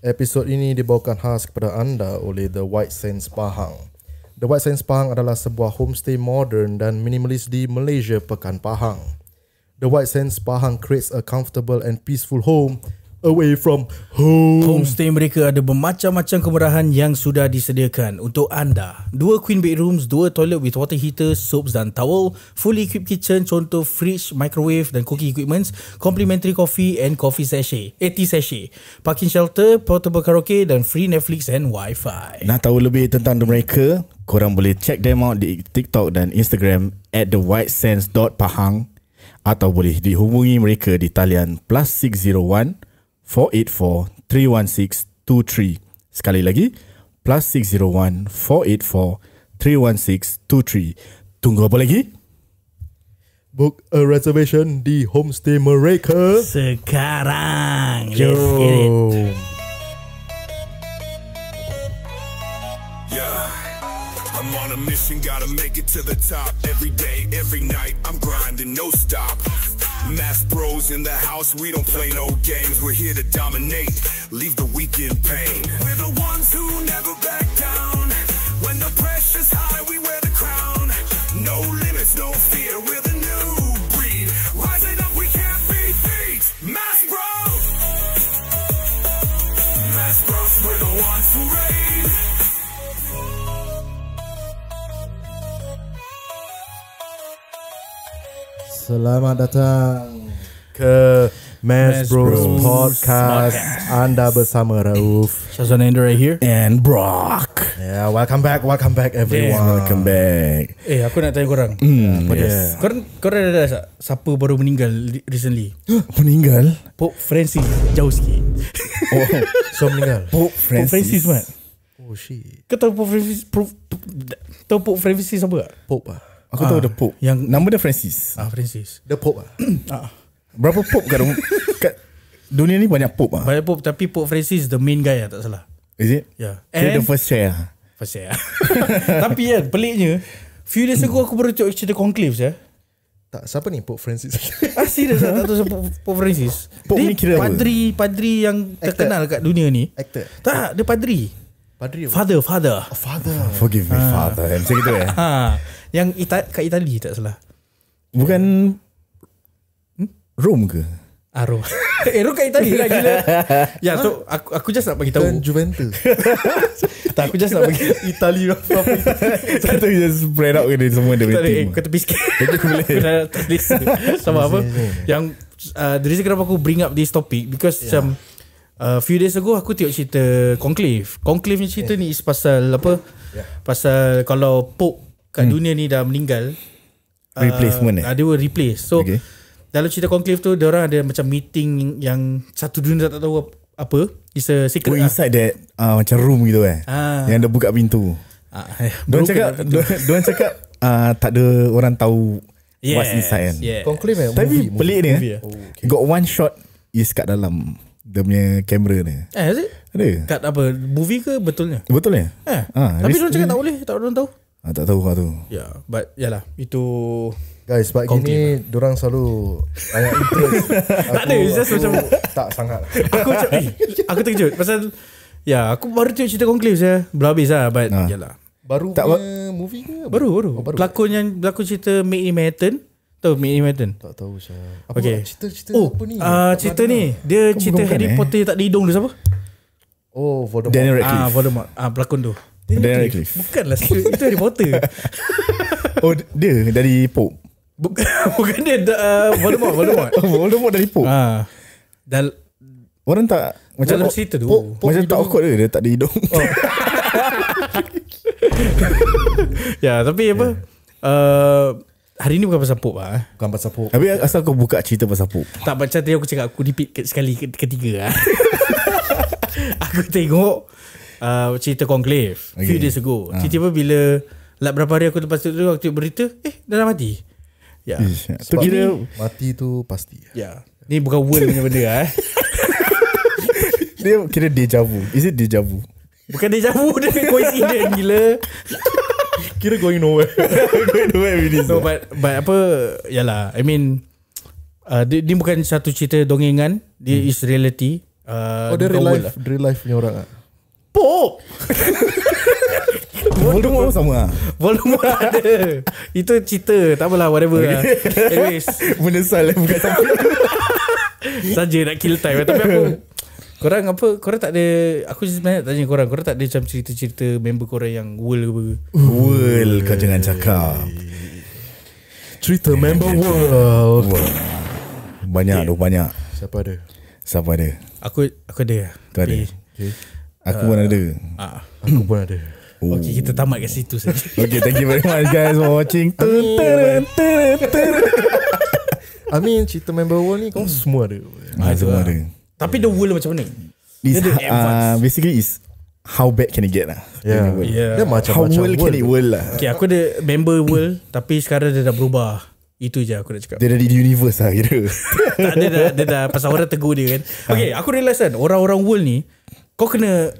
Episod ini dibawakan khas kepada anda oleh The White Sands Pahang. The White Sands Pahang adalah sebuah homestay moden dan minimalis di Malaysia, Pekan Pahang. The White Sands Pahang creates a comfortable and peaceful home away from home. Homestay mereka ada bermacam-macam kemurahan yang sudah disediakan untuk anda. 2 queen bedrooms, 2 toilet with water heater, soaps dan towel, fully equipped kitchen, contoh fridge, microwave dan cooking equipments, complimentary coffee and coffee sachet, tea sachet, parking shelter, portable karaoke dan free Netflix and wifi. Nak tahu lebih tentang mereka, korang boleh check them out di TikTok dan Instagram @thewhitesands.pahang atau boleh dihubungi mereka di talian +601 484 316 23. Sekali lagi, +601 484 316 23. Tunggu apa lagi? Book a reservation di homestay mereka Sekarang. Jom. Let's get it. I'm on a mission, gotta make it to the top. Every day, every night, I'm grinding, no stop. Mass bros in the house, we don't play no games. We're here to dominate, leave the weak in pain. We're the ones who never back down. When the pressure's high, we wear the crown. No limits, no fear, we're the new breed. Rising up, we can't be beat. Mass bros, Mass bros, we're the ones who reign. Selamat datang ke Mass Bros Podcast. Anda bersama Rauf Shazwan Ender right here. And Brock. Yeah, welcome back everyone. Welcome back. Aku nak tanya korang. Yes. Korang ada siapa baru meninggal recently? Meninggal? Pope Francis. Jauh sikit. Oh, So meninggal. Pope Pope Francis, man. Oh shit. Kau tahu Pope Francis? Tahu Pope Francis apa tak? Pope ah. Aku tahu the Pope. yang- nama dia Francis. Francis. The Pope ah. Berapa Pope kat dunia ni banyak Pope ah? Banyak Pope, tapi Pope Francis the main guy lah, tak salah. Is it? Ya. Dia the first chair. First year. Tapi kan peliknya, few days ago aku baru tengok cerita Conclave saya. Tak, siapa ni Pope Francis? Serius tak tahu siapa Pope Francis. Pope Dia ni kira apa? padri yang terkenal kat dunia ni. Actor. Tak, dia padri. Padri apa? Father. Father. Forgive me, Father. Macam gitu Yang kat Itali tak salah. Bukan Rome ke? Rom kat Itali lah gila. Ya tu aku just nak bagi tahu. Dan Juventus. Tak, aku just nak bagi Itali apa? Satu just spread out ke dia semua dia tak ada, tim. kau tepi sikit. Aku dah tulis sama apa. Yang the reason kenapa aku bring up this topic because macam few days ago aku tengok cerita Conclave. Conclave ni cerita ni is pasal apa? Pasal kalau Pope kat dunia ni dah meninggal, Replacement dia will replace. So dalam cerita Conclave tu dia orang ada macam meeting yang satu dunia tak tahu apa. It's a secret. Inside that macam room gitu yang dia buka pintu. Diorang cakap tak ada orang tahu what's inside kan. Conclave Tapi movie. pelik dia Movie, got one shot is kat dalam dia punya kamera ni. Is it? Ada. Kat apa? Movie ke betulnya? Betul ya? Tapi diorang cakap tak boleh, tak ada orang tahu. Tak tahu kau tu. Ya, but yalah, itu Guys, sebab gini dorang selalu banyak interest. tak ada, it's just macam tak sangat. aku macam aku terkejut pasal aku baru tengok cerita Conclave saya. Belum habis lah, but yalah. Baru Tak, punya movie ke? Baru. Pelakon cerita Made in Manhattan. Tahu Made in Manhattan? Tak tahu saya. Apa Okay. cerita apa ni? Cerita ni dia cerita bukan, Harry Potter tak ada hidung tu siapa? Oh, Voldemort. Daniel Radcliffe. Voldemort. Pelakon tu. Daniel Radcliffe. Bukanlah itu Harry Potter. Oh, dia dari Pope. Bukan dia Voldemort. Voldemort dari Pope. Orang tak macam Dalam cerita tu macam tak awkward dia tak ada hidung. ya, tapi apa? Hari ni bukan pasal Pope lah. Bukan pasal Pope. Tapi asal kau buka cerita pasal Pope? Tak, macam tadi aku cakap, aku repeat sekali ketiga lah. Aku tengok cerita Conclave few days ago. Tiba-tiba bila berapa hari aku lepas tu aku tengok berita, dah mati. Ya. Tu kira Mati tu pasti. Ya. Ni bukan world punya benda lah. dia kira deja vu. Is it deja vu? Bukan deja vu, dia coincident gila. Kira going nowhere. No, but apa, yalah, I mean dia bukan satu cerita dongengan, dia is reality. dia bukan world real life punya orang Pop Voldemort sama lah. Voldemort ada. Itu cerita, tak apalah, whatever lah. Anyways, Menyesal bukan sampai. saja nak kill time. Tapi aku, korang tak ada, aku sebenarnya nak tanya korang tak ada macam cerita-cerita member korang yang world ke apa? World, kau jangan cakap. cerita member world. Banyak tu, banyak. Siapa ada? Aku ada. Kau ada? Okay. Aku pun ada. Aku pun ada. Okay, kita tamat kat situ saja. Okay, thank you very much guys for watching. I mean cerita member world ni kau semua ada. Semua ada. Tapi the world macam mana? This, Dia ada advance. basically is how bad can it get lah. Yeah. Dia macam How world can it world lah. Okay, aku ada member world tapi sekarang dia dah berubah. Itu je aku nak cakap. Dia dah di universe lah kira. Tak, dia dah pasal orang tegur dia kan. Okay, aku realise kan orang-orang world ni kau kena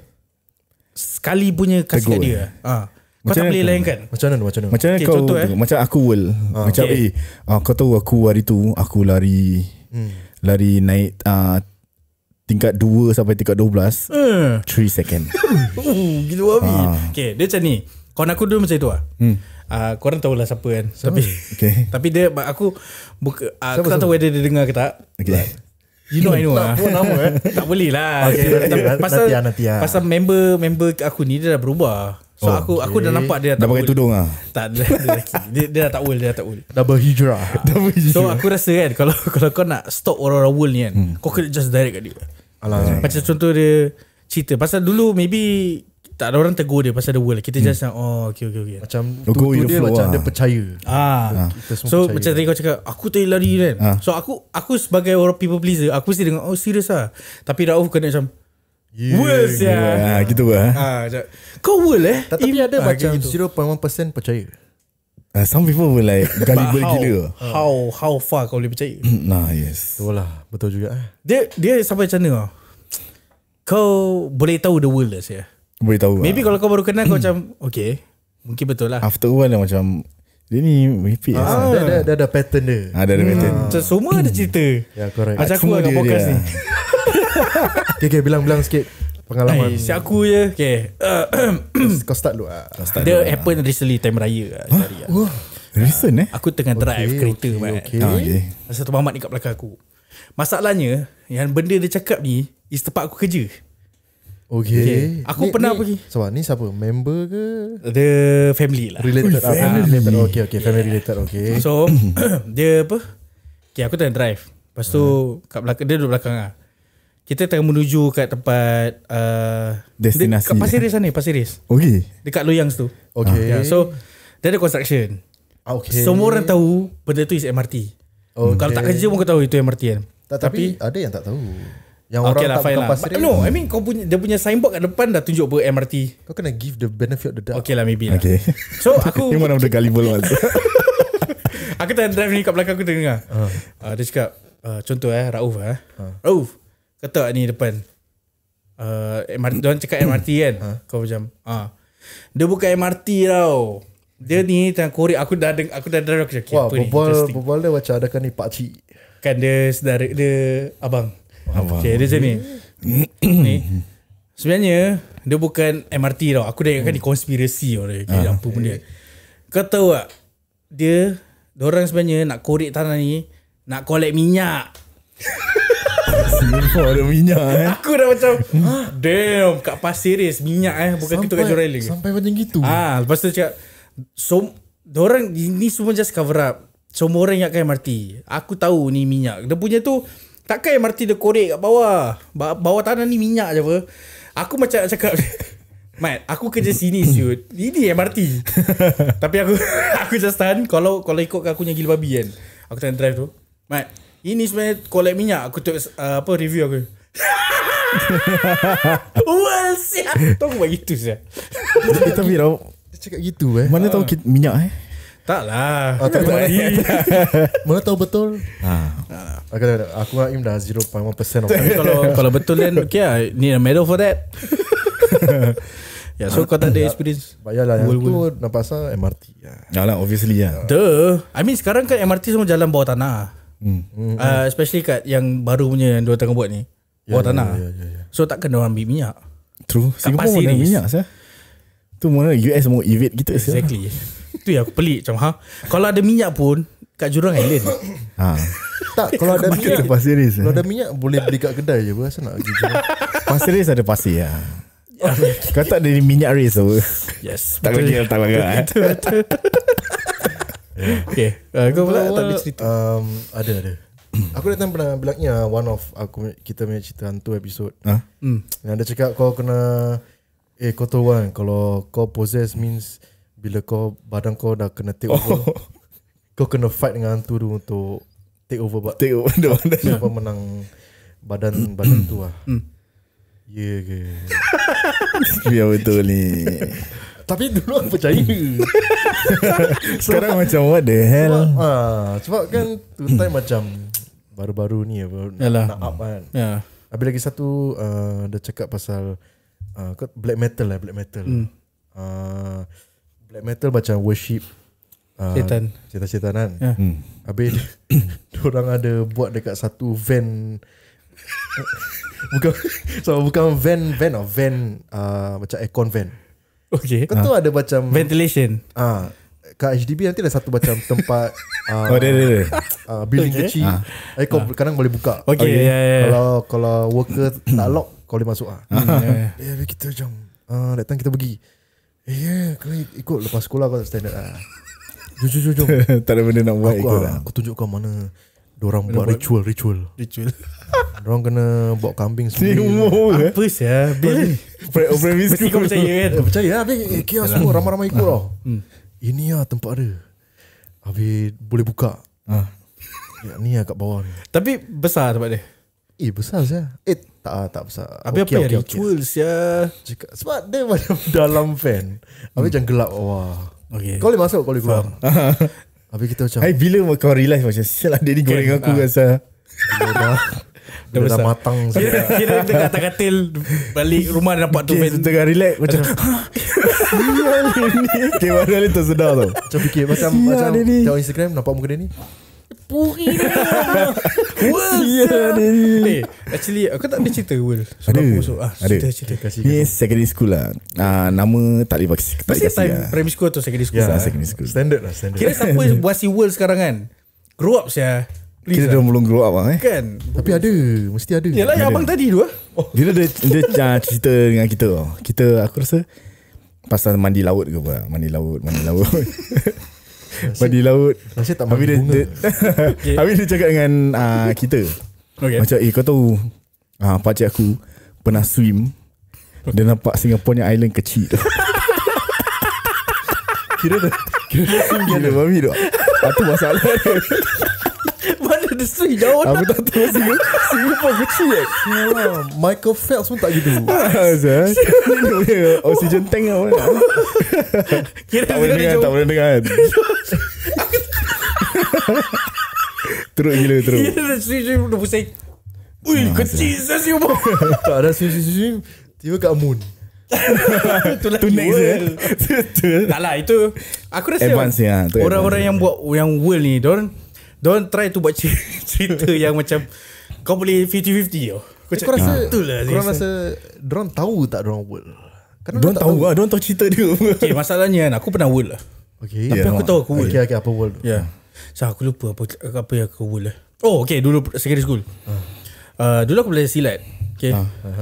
sekali punya kasih kat Tegur. dia. Kau Macam tak boleh mana? layankan. Macam mana? Macam mana Okay, kau contoh, macam aku world. Macam Okay. kau tahu aku hari tu aku lari naik tingkat 2 sampai tingkat 12 3 second. Gitu babi. Okay, dia macam ni. Kawan aku dulu macam itu lah. Korang tahulah siapa kan. Okay. Tapi dia aku tak tahu whether dia dengar ke tak. Okay. You know I know lah. Tak boleh lah. Okay, nanti lah. Pasal member aku ni dia dah berubah. So aku dah nampak dia Dah tak pakai world. tudung lah. Tak, dia dah tak world. Dah berhijrah. So aku rasa kan kalau kau nak stop orang-orang world ni kan, kau kena just direct kat dia. Alah. Macam contoh dia cerita pasal dulu maybe tak ada orang tegur dia pasal the world. Kita just okay. Macam Go tu with the dia flow macam lah. dia percaya. So Kita semua percaya. macam tadi kau cakap aku tadi lari kan. So aku sebagai orang people pleaser, aku mesti dengar serius lah. Tapi Rauf kena macam world sia. Gitu lah. Kau world Tapi ada macam gitu. 0.1% percaya. Some people will like gullible gila. How far kau boleh percaya? Nah, yes. Betul juga. Dia sampai macam mana? Kau boleh tahu the world lah sia. Boleh tahu. Maybe kalau kau baru kenal kau macam okay, mungkin betul lah. After a while lah macam dia ni repeat lah. Dia ada pattern dia. Ada pattern. Macam semua ada cerita. Ya, correct. Macam aku Semua kat dia podcast dia. ni. Okay, bilang sikit pengalaman. Si aku je. Okay. Kau start dulu. Dia happen recently time raya lah. Recent Aku tengah drive kereta okay. okay. Satu mamat ni kat belakang aku. Masalahnya yang benda dia cakap ni is tempat aku kerja. Okay. Aku pernah pergi. Ni siapa? Member ke? The family lah. Related. Related. Okay. Family related. Okay. So dia apa? Okay, aku tengah drive. Lepas tu kat belakang, dia duduk belakang lah. Kita tengah menuju kat tempat Destinasi. kat Pasir Ris sana. Pasir Ris. Okay. Dekat Loyang tu. Okay. So dia ada construction. Okay. Semua orang tahu benda tu is MRT. Kalau tak kerja pun kau tahu itu MRT kan. Tapi ada yang tak tahu. Yang Okay orang lah, tak fine bukan lah. Pasir Ris. No, I mean dia punya signboard kat depan dah tunjuk apa MRT. Kau kena give the benefit of the doubt. Okay lah, maybe lah. Okay. So aku Ni one of the gullible ones. aku tengah drive ni kat belakang aku dengar. Dia cakap contoh Rauf Rauf kata ni depan MRT, diorang cakap MRT kan. Kau macam dia bukan MRT tau. Dia ni tengah korek. Aku dah drive. Aku cakap Wah, apa ni interesting. berbual dia macam adakah ni pakcik. Kan dia saudara dia abang. Okay, dia macam ni. Ni sebenarnya dia bukan MRT tau. Aku dah ingatkan ni konspirasi tau dia. Apa pun dia. Kau tahu tak, diorang sebenarnya nak korek tanah ni nak collect minyak. Singapore ada minyak Aku dah macam damn, kat Pasir Ris minyak bukan kita kat Johor Island. Sampai macam gitu. Lepas tu cakap diorang ni semua just cover up. Semua orang ingatkan MRT. Aku tahu ni minyak. Dia punya tu takkan MRT dia korek kat bawah. Bawah tanah ni minyak je apa. Aku macam nak cakap Mat, aku kerja sini siut. Ini MRT. Tapi aku just tahan. Kalau ikutkan aku yang gila babi kan, aku tengah drive tu, Mat, ini sebenarnya collect minyak. Aku tengok review aku. Well siap. Tahu aku buat gitu siap. Tapi tau, Dia cakap gitu mana tahu minyak Tak lah. tapi mana tahu betul. Aku dengan Im dah 0.1% Tapi kalau betul kan, okay lah, need a medal for that. So kau tak ada experience. Bayalah yang tu nampak asal MRT. Ya lah, obviously lah. I mean sekarang kan MRT semua jalan bawah tanah. Especially kat yang baru punya yang diorang tengah buat ni. bawah tanah. ya. So takkan orang ambil minyak. True. Singapore Pasir mana Ris. minyak sah. Tu mana US mau evade kita sah. Exactly. Tu yang aku pelik macam kalau ada minyak pun kat Jurong Island. Tak, kalau ada minyak, Pasir Ris. kalau ada minyak boleh beli kat kedai je. Asal nak pergi Jurong? Pasir Ris ada pasir lah. Kau tak ada minyak Ris apa? Yes. Tak lagi tak lagi. Okay. Kau pula tak ada cerita. Ada. Aku datang pernah bilangnya one of kita punya cerita hantu episod. Yang dia cakap kau kena kau tahu kan, kalau kau possess means bila kau badan kau dah kena take over, kau kena fight dengan hantu tu untuk take over siapa menang badan tu lah. Ya ke? Biar betul ni. Tapi dulu aku percaya. Sekarang macam what the hell? Sebab kan tu time macam baru-baru ni apa, Yalah. nak up kan. Ya. Habis lagi satu dia cakap pasal black metal. Black metal macam worship Setan. Setan kan. Ya. Habis diorang ada buat dekat satu van. bukan van macam aircon van. Okay. Kau tahu ada macam Ventilation. kat HDB nanti ada satu macam tempat Dia. building kecil. Kau kadang boleh buka. Okay. Ya. Kalau worker tak lock, kau boleh masuk habis kita macam datang kita pergi. Kau ikut lepas sekolah kau standard Jom. Tak ada benda nak buat ikut lah. Aku tunjuk kau mana diorang buat ritual. Diorang kena bawa kambing semua. Apa sih? Mesti kau percaya kan? Percaya habis kia semua ramai-ramai ikut tau. Ini lah tempat dia. Habis boleh buka. Ni lah kat bawah ni. Tapi besar tempat dia. Besar saya. Tak besar. Habis apa yang ritual sia? Sebab dia macam dalam van. Habis macam gelap. Wah. Okay. Kau boleh masuk, kau boleh keluar. Habis kita macam Bila kau realise macam sial lah dia ni goreng aku rasa. Dia dah matang. Kira dekat atas katil balik rumah nampak tu van. Tengah relax macam sial ni. Kemana ni tersedar tau. Macam fikir macam tengok Instagram nampak muka dia ni. Puri dia. Sial ni. Actually aku tak ada cerita Will. Ada. Cerita. Ni secondary school lah. Nama tak boleh bagi. Tak Masih kasih time lah. primary school atau secondary school? Secondary school. Standard lah. Kira siapa buasi Will sekarang kan? Grow up sia. Kita dah belum grow up lah Kan? Tapi ada, mesti ada. Yalah yang abang tadi tu Dia cerita dengan kita tau. Kita aku rasa pasal mandi laut ke apa. Mandi laut. Mandi laut. Nasib tak Habis mandi bunga. Habis dia cakap dengan kita. Okay. Macam kau tahu pakcik aku pernah swim. Dia nampak Singapore island kecil tu. Kira swim gila babi tu. Itu masalah dia. Mana ada swing jauh Aku tak tahu Singapore kecil Michael Phelps pun tak gitu. Ini punya oxygen tank apa. Kira Tak boleh dengar. Teruk gila teruk. Kira dah swing dah pusing. Ui kecil saya Singapore. Tak ada swim. Tiba kat moon. Itulah Tu next je. Tak lah itu aku rasa Advance ya. orang-orang yang buat yang world ni Don't try to buat cerita yang macam kau boleh 50-50 Kau rasa itulah korang rasa diorang tahu tak diorang world? Diorang tahu lah. Diorang tahu cerita dia. Okay, masalahnya kan aku pernah world lah. Okay. Tapi aku tahu aku world. Okay, apa world tu? Ya. So aku lupa apa yang aku world lah. Oh okay, dulu secondary school. Dulu aku belajar silat. Okay.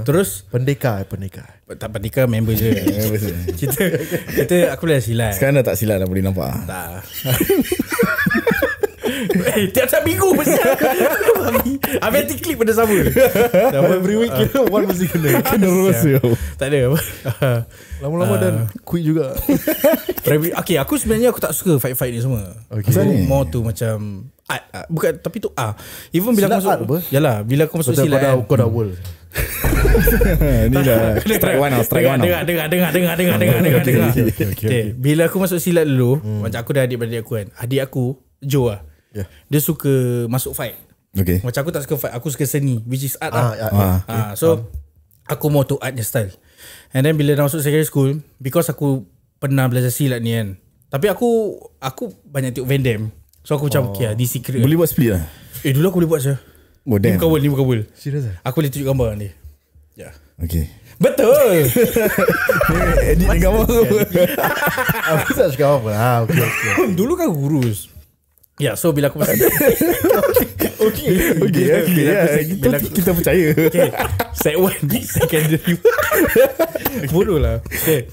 Terus Pendekar. tak pendekar member je. kita aku belajar silat. Sekarang dah tak silap dah boleh nampak. Tak. Tiap-tiap minggu mesti habis nanti klik benda sama. Every week kira one mesti kena. Kena rasa. Tak ada. Lama-lama dan quit juga. Okay, aku sebenarnya aku tak suka fight-fight ni semua. Okay. Kenapa ni? More tu macam art. Bukan, tapi tu even bila Silat aku masuk art apa? Yalah, bila aku masuk silat Kau dah world. Ni dah strike one. Dengar. Okay. Bila aku masuk silat dulu, macam aku dah adik-beradik aku kan. Adik aku Joe lah. Yeah. Dia suka masuk fight. Okay. Macam aku tak suka fight, aku suka seni, which is art lah. So Aku mau tu artnya style. And then bila dah masuk secondary school, because aku pernah belajar silat ni kan. Tapi aku banyak tengok Van Damme. So aku macam okay lah, this secret. Boleh buat split lah. Dulu aku boleh buat je. Oh Ni damn. bukan world. Serius lah. Aku boleh tunjuk gambar ni. Ya. Okay. Betul. Edit ni gambar tu. Aku tak cakap apa. Okay. Dulu kan kurus. Ya, so bila aku masuk Okay. Kita percaya. okay, set 1 secondary. Bodoh lah. Okay.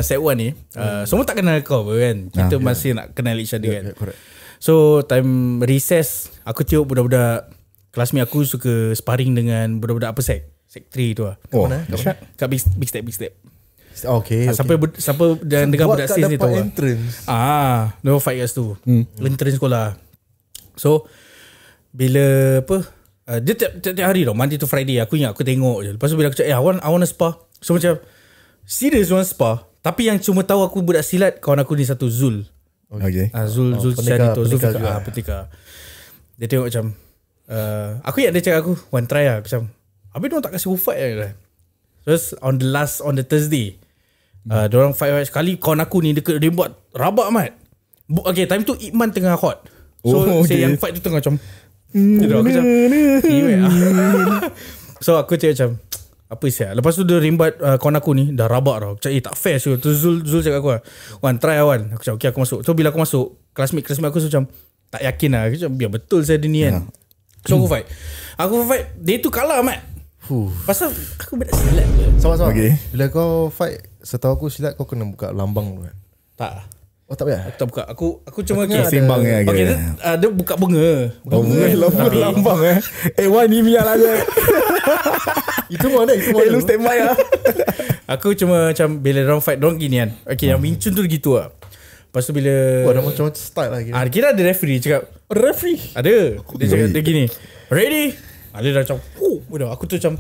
Set 1 ni semua tak kenal kau kan. Kita masih nak kenal each other kan. Correct. So time recess, aku tengok budak-budak classmate aku suka sparring dengan budak-budak apa sec 3 tu lah. Oh, Kat big step. Okay. Sampai dengan budak sis ni tu lah. entrance. No fight kat situ. Entrance sekolah. So bila apa dia tiap hari tau, Monday to Friday. Aku ingat aku tengok je. Lepas tu bila aku cakap I want to spar. So macam serious want spar. Tapi yang cuma tahu aku budak silat, kawan aku ni satu Zul. Okay. Zul pendekar Zul juga. Pendekar. Dia tengok macam aku ingat dia cakap aku one try lah. Macam habis diorang tak kasih fight lah. Terus on the Thursday diorang fight sekali. Kawan aku ni dia buat rabak amat. Okay, time tu Iqman tengah hot. So okay. yang fight tu tengah macam gitu. Aku macam so aku cakap macam apa siap. Lepas tu dia rimbat kawan aku ni dah rabak tau. Macam tak fair so. Tu Zul cakap aku Wan try Wan. Aku cakap okay aku masuk. So bila aku masuk, classmate aku macam tak yakin lah. Aku cakap biar betul saya ni kan. So aku fight. Dia tu kalah mat. Pasal aku budak silat je. Sama-sama. Okay. Bila kau fight, setahu aku silat kau kena buka lambang dulu kan. Tak. Oh tak payah. Aku tak buka. Aku cuma Aku seimbang je. okay, dia buka bunga. Lambang Wan ni mial aja. Itu mana? Lu standby lah. Aku cuma macam bila dorang fight dorang gini kan. Okay, yang Wing Chun tu gitu lah. Lepas tu bila Ada macam style lah kira. kira ada referee cakap. Ada. Dia cakap dia gini. Ready? Dia dah macam aku tu macam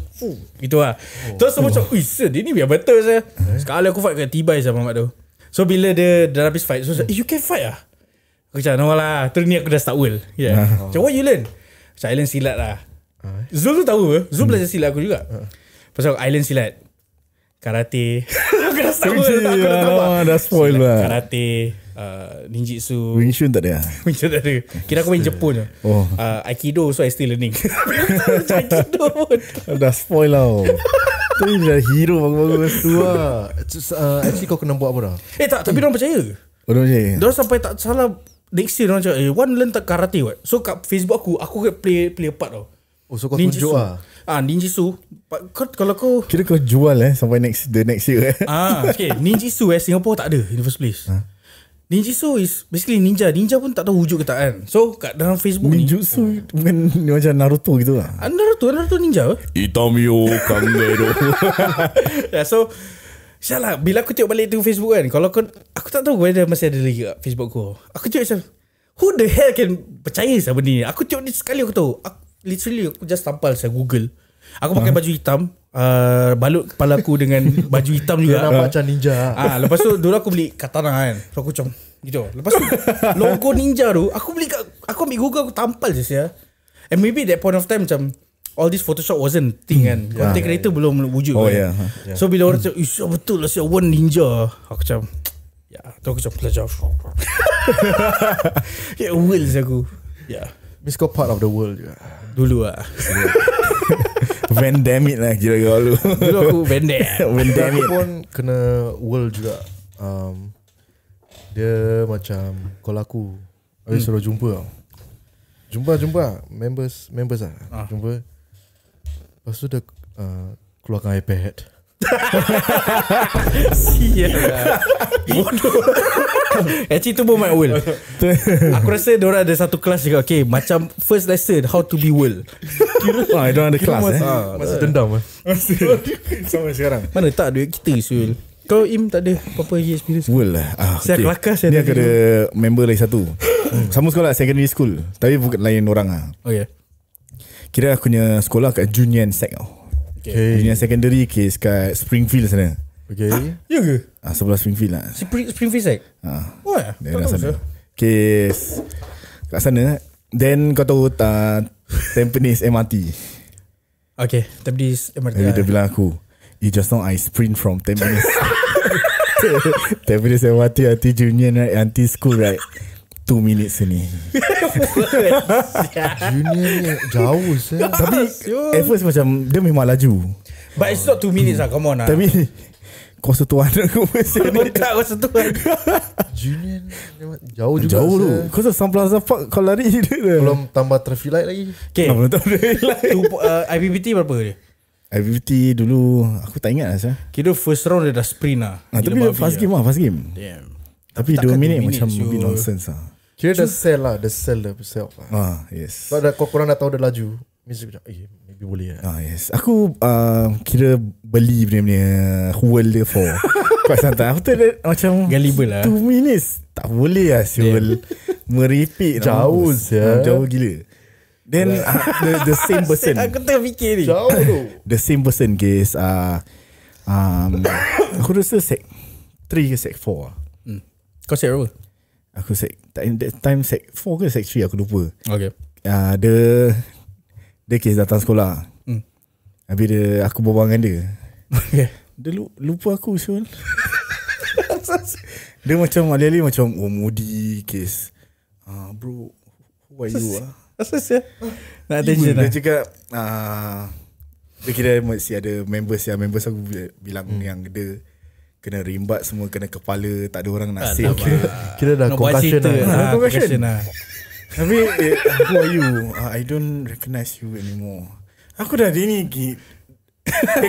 gitu lah. Terus semua macam dia ni biar betul saya. Sekali aku fight kat Tibai sama Mat tu. So bila dia dah habis fight, so you can fight lah. Aku cakap no lah. Terus ni aku dah start world. Macam what you learn? Macam island silat lah. Zul tu tahu ke? Zul belajar silat aku juga. Pasal island silat, karate. Aku dah start world. Dah spoil lah. Karate, ninjutsu. Wing Chun tak ada. Wing Chun tak ada. Kira aku main Jepun je. Aikido, so I still learning. Aikido pun. Dah spoil lah. Tu dah hero bagus-bagus tu lah. Actually kau kena buat apa dah? Tapi diorang percaya. Diorang sampai tak salah next year diorang cakap Wan learn tak karate what. So kat Facebook aku play a part tau. Oh so kau tunjuk lah. Ninjutsu. Kalau kau Kira kau jual sampai next year okay, ninjutsu Singapore tak ada in the first place. Ninjutsu is basically ninja. Ninja pun tak tahu wujud ke tak kan. So kat dalam Facebook Ninjutsu bukan macam Naruto gitu lah. Naruto ninja Itamio Kamero. so Syahlah bila aku tengok balik tu Facebook kan, kalau aku tak tahu whether masih ada lagi kat Facebook aku. Aku tengok macam who the hell can percaya sama ni. Aku tengok ni sekali aku tahu. Literally aku just tampal saya Google. Aku pakai baju hitam, balut kepala aku dengan baju hitam juga. Nampak macam ninja. Lepas tu dulu aku beli katana kan. So aku macam gitu. Lepas tu logo ninja tu aku ambil Google, aku tampal je sia. And maybe that point of time macam all this Photoshop wasn't thing kan. Content creator belum wujud kan. So bila orang cakap betul lah sia one ninja, aku macam tu aku macam belajar. World aku. Means kau part of the world juga. Dulu lah. Van Damme lah kira kau lu. Dulu aku Van Damme. Aku pun kena world juga. Dia macam call aku. Habis suruh jumpa tau. Jumpa members lah. Jumpa. Lepas tu dia keluarkan iPad. Sial lah. Bodoh. Actually tu pun my world. Aku rasa diorang ada satu kelas juga. Okay, macam first lesson how to be world. Diorang ada kelas Masih dendam lah. Sampai sekarang. Mana tak duit kita Sul. Kau Im tak ada apa-apa lagi experience? World lah. Saya kelakar saya. Ni aku ada member lagi satu. Sama sekolah secondary school, tapi bukan lain orang lah. Okay. Kira aku punya sekolah kat Junior Sec tau. Okay. Junior secondary case kat Springfield sana. Okay. Ya ke? Sebelah Springfield lah. Springfield Sec? Oh ya? Daerah sana. Case kat sana. Then kau tahu Tampines MRT. Okay, Tampines MRT. Jadi dia bilang aku, just now I sprint from Tampines Tampines MRT until Junior right, until school right, 2 minutes ni. Junior ni jauh saya. Tapi at first macam dia memang laju. But it's not 2 minutes lah. Come on lah. Tapi kau setuan aku mesti tak kau sentuhan. Junior ni memang jauh juga. jauh tu. saya. Kau Sun Plaza Park kau lari dia. Belum tambah traffic light lagi. Okay, Belum tahu dia. IPPT berapa dia? IPPT dulu aku tak ingat lah saya. Kira first round dia dah sprint lah. Tapi Gila dia babi fast game lah, fast game. Damn. Tapi takkan 2 minit 2 macam minutes, a bit you- nonsense lah. Kira dah sell lah. Dah sell dah self lah. Yes. Sebab dah korang dah tahu dia laju. Mesti macam maybe boleh lah. Yes. Aku kira beli punya Huel dia for quite some time. Aku tu macam Gullible lah. 2 minutes tak boleh lah Syul. Meripik Jauh sia. Jauh gila. Then the same person. Aku tengah fikir ni. Jauh tu. The same person guys. Aku rasa sec 3 ke sec 4 lah. Kau set berapa? Aku sec that time sec 4 ke sec 3 aku lupa. Okay. Dia kes datang sekolah. Habis aku berbual dengan dia. Okay. Dia lupa aku Syul. Dia macam alih-alih macam moody kes. Bro, who are you lah? Asal ya? Nak attention Dia lah. cakap dia kira mesti ada members aku bilang yang dia kena rimbat semua, kena kepala, tak ada orang nak save. Kira dah Nak buat concussion cerita lah. concussion. lah. Tapi who are you? I don't recognize you anymore. Aku dah dia ni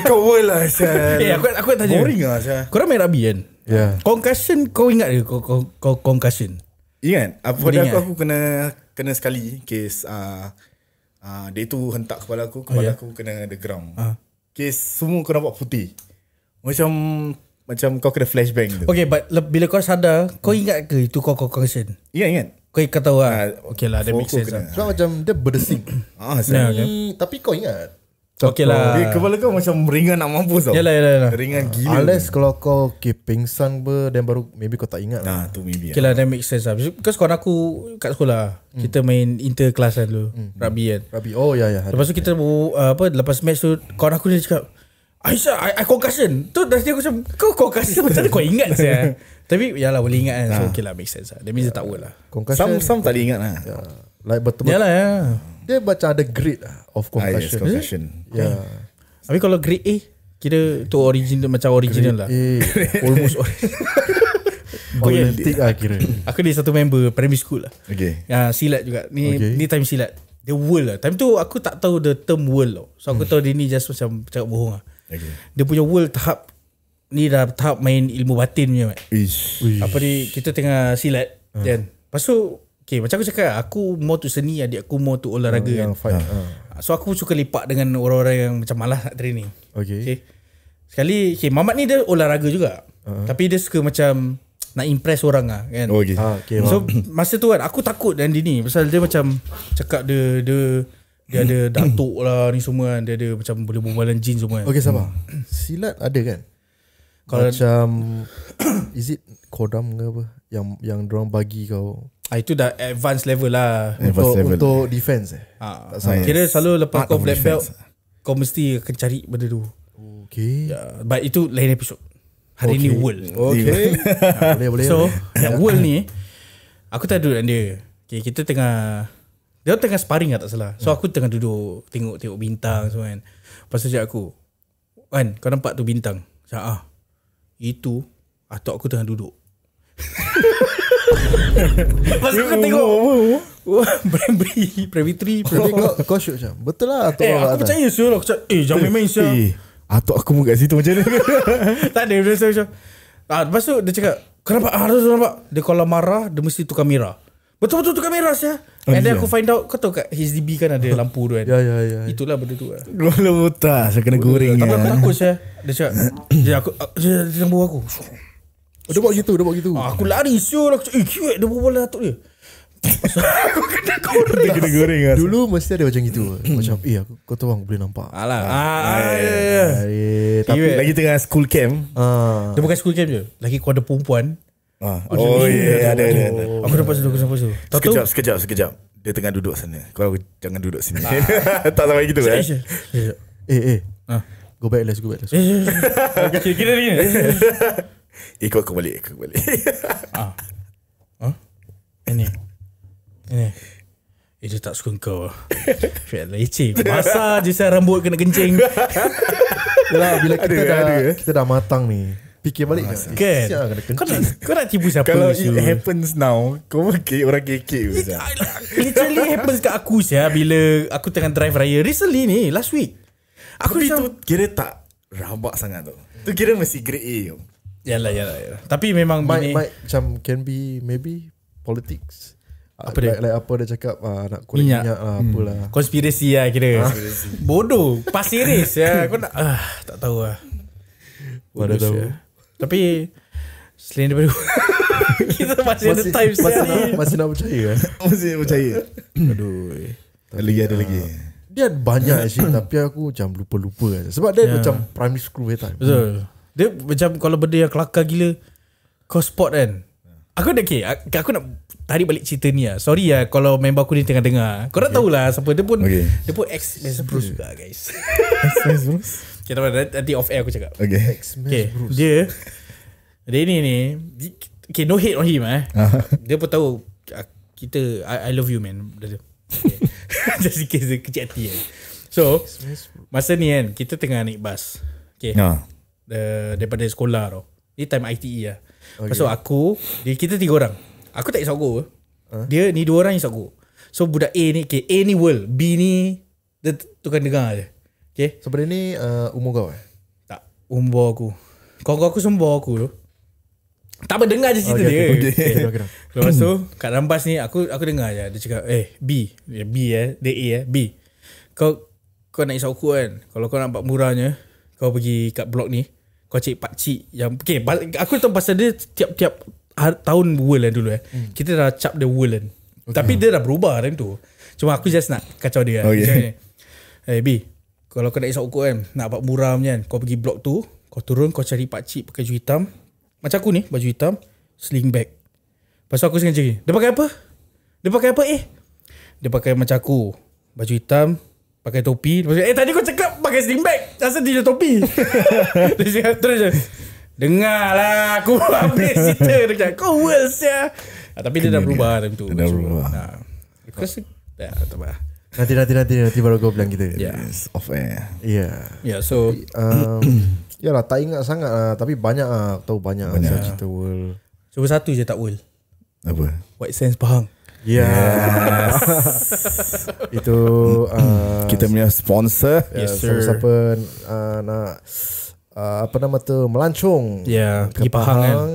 kau world lah Syal. Aku nak tanya. Boring lah Syal. Korang main rugby kan? Ya. Concussion kau ingat ke kau concussion? Ingat Boleh pada ingat? aku kena sekali kes dia tu hentak kepala aku aku kena the ground. Kes semua kau nampak putih. Macam kau kena flashbang tu. Okay, but bila kau sadar, kau ingat ke itu kau concussion? Ingat. Kau tahu lah. Okay lah, that for makes aku sense kena. lah. Sebab macam dia berdesing. Ya, okay. Tapi kau ingat. Okay lah. Dia kepala kau macam ringan nak mampus tau. Yalah. Ringan gila. Unless kalau kau pingsan dan baru maybe kau tak ingat. Tu maybe. Okay lah, that makes sense lah. Because kawan aku kat sekolah, kita main inter-class kan dulu, rugby kan. Rugby. Oh ya. Lepas tu kita lepas match tu, kawan aku dia cakap, Aisyah, I concussion. Tu dah dia aku macam, kau concussion macam mana kau ingat saya. Tapi yalah boleh ingat kan. So okay lah, make sense lah. That means dia tak work lah. Concussion. Some tak ingat lah. Like betul-betul. Yalah ya. Dia macam ada grade lah of Yes, concussion. concussion. Ya. Tapi kalau grade A, kira tu original macam original lah. Almost Olympic lah kira. Aku ni satu member primary school lah. Okay. Silat juga. Ni Okay. ni time silat. Dia world lah. Time tu aku tak tahu the term world tau. So aku tahu dia ni just macam cakap bohong lah. Okay. Dia punya world tahap ni dah tahap main ilmu batin punya. Ish. Apa ni, kita tengah silat kan. Lepas tu okay, macam aku cakap, aku more tu seni, adik aku more tu olahraga kan. Yang fight. So aku suka lepak dengan orang-orang yang macam malas nak training. Okay. Sekali Mamat ni dia olahraga juga. Tapi dia suka macam nak impress orang lah kan. Okay. Okay. So masa tu kan aku takut dengan dia ni, pasal dia macam cakap dia ada datuk lah ni semua kan. Dia ada macam boleh berbual dengan jin semua kan. Okay, sabar. Silat ada kan? Kalau Macam is it kodam ke apa? Yang dorang bagi kau itu dah advanced level lah. Advanced level. untuk defense Ha, salah. kira selalu lepas Art kau of black belt, defense. kau mesti akan cari benda tu. Okay. But itu lain episod. Hari ni world. Okay. boleh. So yang world ni, aku tak duduk dengan dia. Okay, kita tengah, dia tengah sparring lah tak salah. So aku tengah duduk tengok bintang semua kan. Lepas tu cakap aku, Wan, kau nampak tu bintang? Cakap itu atuk aku tengah duduk. Lepas tu aku tengok Primary 3 Tapi kau shoot macam betul lah atau aku percaya Syul. Aku cakap jangan main-main Syul. Atuk aku pun kat situ macam mana? Tak ada. Dia macam lepas tu dia cakap, kenapa? Dia nampak dia kalau marah dia mesti tukar kamera. Betul-betul tukar kamera saya. And then aku find out, kau tahu kat HDB kan ada lampu tu kan. Ya. Itulah benda tu lah. Kalau tak, saya kena goreng. Tapi aku takut saya. Dia cakap dia lampu aku. Dia buat gitu. Aku lari Syul. Aku cakap kiwek dia berbual dengan datuk dia. Aku kena goreng. Dia kena goreng lah. Dulu mesti ada macam gitu. Macam kau tahu aku boleh nampak. Alah. Tapi Kiwek. Lagi tengah school camp. Dia bukan school camp je. Lagi kau ada perempuan. Oh ya, ada. Aku nampak situ. Tahu Sekejap. Dia tengah duduk sana. Kau jangan duduk sini. Tak sampai gitu kan? Go back let's Kira ni. Kau balik. Ini. Dia tak suka kau. Fat leceh. Basah je saya rambut kena kencing. Yalah, bila kita dah matang ni, fikir balik Kan? Kau nak tipu siapa? Kalau it happens now, kau orang kekek. Literally happens kat aku bila aku tengah drive raya recently ni, last week. Aku Tapi tu kira tak rabak sangat tu. Tu kira mesti grade A tu. Yalah. Tapi memang might macam can be maybe politics. Apa dia? Like apa dia cakap nak kulit minyak lah, apalah. Konspirasi lah kira. Bodoh. Pasiris ya. Kau nak tak tahu lah. Mana tahu. Tapi selain daripada kita masih ada time masih nak percaya kan? Masih percaya. Aduh. Ada lagi. Dia banyak actually tapi aku macam lupa-lupa kan. Sebab dia macam primary school time. Betul. Dia macam kalau benda yang kelakar gila kau spot kan. Aku nak tarik balik cerita ni lah. Sorry lah kalau member aku ni tengah dengar. Korang tahulah siapa. Dia pun ex-Smash Bros juga guys. Smash Bros? Okay, nanti off air aku cakap. Okay. Dia ni okay, no hate on him Dia pun tahu kita I love you man. Okay. Just in case dia kecil hati kan. So masa ni kan kita tengah naik bas. Okay. Daripada sekolah tau. Ni time ITE lah. Pasal kita 3 orang. Aku tak isap go. Dia ni 2 orang isap go. So budak A ni A ni world, B ni dia tukang dengar je. Okay. So benda ni umur kau Tak, umur aku. Kawan aku semua aku tu. Tak apa, dengar je cerita dia. Okay. Lepas tu kat dalam bas ni aku dengar je. Dia cakap B. Dia A B. Kau nak isap aku kan. Kalau kau nak buat murahnya, kau pergi kat blok ni, kau cari pakcik yang aku tahu pasal dia tiap-tiap tahun World dulu kita dah cap dia World tapi dia dah berubah time tu. Cuma aku just nak kacau dia. B, kalau kau nak isap ukur kan, nak buat murah kan, kau pergi blok tu, kau turun, kau cari pakcik pakai baju hitam macam aku ni, baju hitam, sling bag. Pasal aku sengaja dia pakai apa? Dia pakai macam aku, baju hitam, pakai topi. Tadi kau cakap pakai sling bag, asal dia topi. Dia cakap terus je, dengarlah aku habis cerita. Dia cakap kau world sia. Tapi dia dah berubah time tu. Dah berubah. Because tak apa. Nanti baru kau bilang kita. Yes, off air. Yeah, so yalah tak ingat sangat lah, tapi banyak lah, tahu banyak cerita world. Cuba satu je tak world. Apa? White Sands Pahang. Itu kita punya sponsor. Yes, sir. Siapa nak apa nama tu melancong pergi Pahang kan,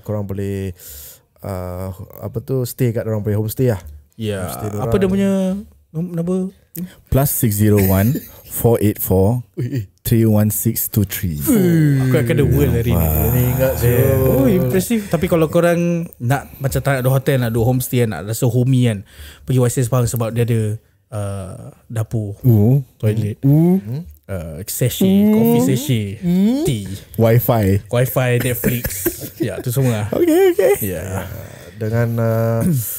korang boleh stay kat orang punya homestay lah. Apa dia punya number? +601 484 31623. Aku akan ada world hari ni. Ini ingat Impressive. Tapi kalau korang nak macam tak nak ada hotel, nak ada homestay, nak rasa homey kan, pergi White Sands Pahang sebab dia ada dapur, toilet, sachet, coffee sachet, tea, wifi, Netflix. Tu semua. Okay. Dengan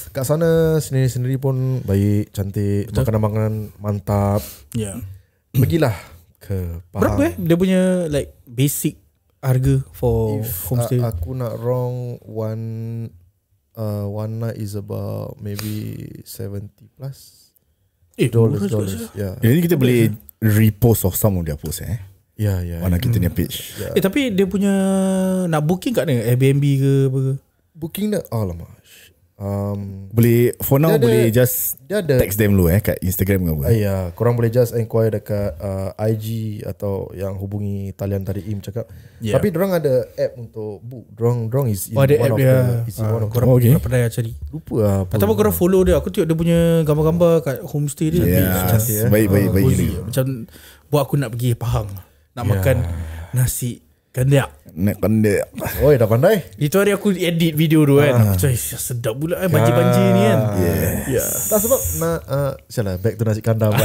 kat sana sendiri pun baik, cantik. Makanan-makanan mantap. Pergilah ke Pahang. Berapa dia punya like basic harga for homestay? Aku nak wrong one night is about maybe $70+. $dollars. Jadi kita boleh repost of some of their post mana kita punya page. Tapi dia punya nak booking kat mana? Airbnb ke apa ke? Booking dah alamak. Boleh for now boleh just text them dulu kat Instagram ke apa. Korang boleh just inquire dekat IG atau yang hubungi talian tadi Im cakap. Tapi dorang ada app untuk book. Dorang is in ada one app of dia. korang Pernah cari. Lupa lah. Atau korang follow dia. Aku tengok dia punya gambar-gambar kat homestay dia. Yes. Baik. Macam buat aku nak pergi Pahang, nak makan nasi kandak. Oi, dah pandai. Itu hari aku edit video tu kan. Coy, sedap pula banjir-banjir ni kan. Tak sebab nak sialah back to nasi kandar.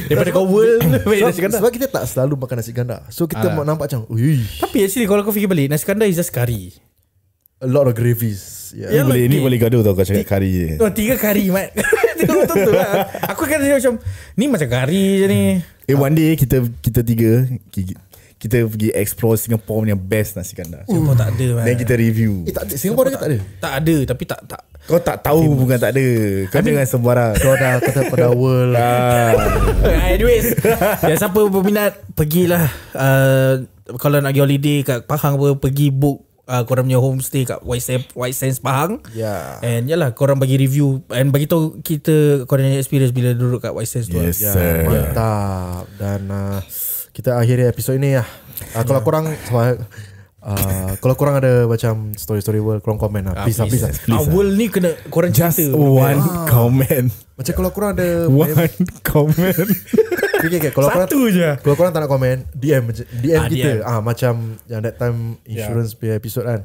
Daripada kau world nasi kandar. Sebab kita tak selalu makan nasi kandar. So kita mau nampak macam tapi actually kalau kau fikir balik, nasi kandar is just curry. A lot of gravies. Ni boleh gaduh tau kau cakap kari je. 3 kari mat. Betul lah. Aku akan macam ni macam kari je ni. One day kita tiga kita pergi explore Singapore punya best nasi kandar. Singapore tak ada man. Dan kita review. Tak ada. Singapore ada tak ada? Tak ada. Tapi tak Kau tak tahu bukan tak ada. Kau jangan sembarang. Kau dah kata pada world. Anyways, siapa berminat pergilah. Kalau nak pergi holiday kat Pahang apa, pergi book korang punya homestay kat White Sands Pahang. Ya. And yalah, korang bagi review and bagi tahu kita korang punya experience bila duduk kat White Sands tu. Yes Ya, sir. mantap. Dan kita akhiri episod ini lah. Kalau korang kalau korang ada macam story world, korang komen lah. Please. World ni kena korang Just cerita. one comment. Macam kalau korang ada One comment. okay, kalau Satu je. Kalau korang tak nak komen, DM kita. DM. Macam yang that time insurance punya episode kan.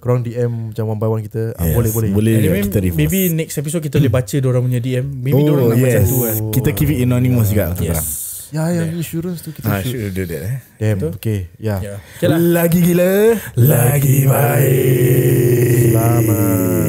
Korang DM macam one by one kita. Boleh. Anyway, kita reverse. maybe next episode kita boleh baca diorang punya DM. Maybe diorang nak macam tu kan. Kita keep it anonymous juga. Yes. Yang insurance tu kita shoot. Should do that. Damn, okay. Yeah. Okay lah. Lagi gila, lagi baik. Selamat.